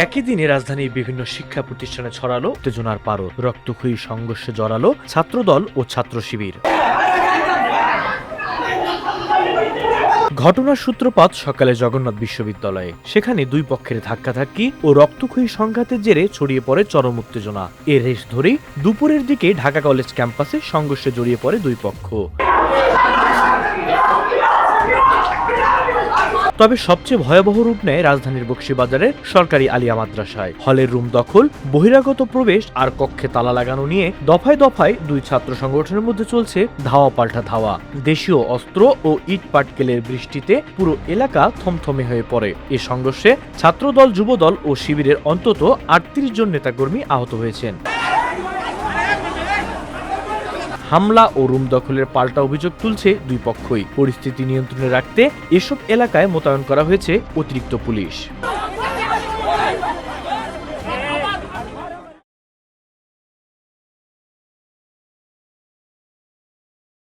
একই দিনে রাজধানীর বিভিন্ন শিক্ষা প্রতিষ্ঠানে ছড়ালো উত্তেজনার পারদ, রক্তক্ষয়ী সংঘর্ষে জড়ালো ছাত্রদল ও ছাত্র শিবির। ঘটনার সূত্রপাত সকালে জগন্নাথ বিশ্ববিদ্যালয়ে। সেখানে দুই পক্ষের ধাক্কাধাক্কি ও রক্তক্ষয়ী সংঘাতের জেরে ছড়িয়ে পড়ে চরম উত্তেজনা। এর রেশ ধরেই দুপুরের দিকে ঢাকা কলেজ ক্যাম্পাসে সংঘর্ষে জড়িয়ে পড়ে দুই পক্ষ। তবে সবচেয়ে ভয়াবহ রূপ নেয় রাজধানীর বকশীবাজারের সরকারি আলিয়া মাদ্রাসায়। হলের রুম দখল, বহিরাগত প্রবেশ আর কক্ষে তালা লাগানো নিয়ে দফায় দফায় দুই ছাত্র সংগঠনের মধ্যে চলছে ধাওয়া পাল্টা ধাওয়া। দেশীয় অস্ত্র ও ইট পাটকেলের বৃষ্টিতে পুরো এলাকা থমথমে হয়ে পড়ে। এ সংঘর্ষে ছাত্রদল, যুবদল ও শিবিরের অন্তত ৩৮ জন নেতাকর্মী আহত হয়েছেন। হামলা ও রুম দখলের পাল্টা অভিযোগ তুলছে দুই পক্ষই। পরিস্থিতি নিয়ন্ত্রণে রাখতে এসব এলাকায় মোতায়েন করা হয়েছে অতিরিক্ত পুলিশ।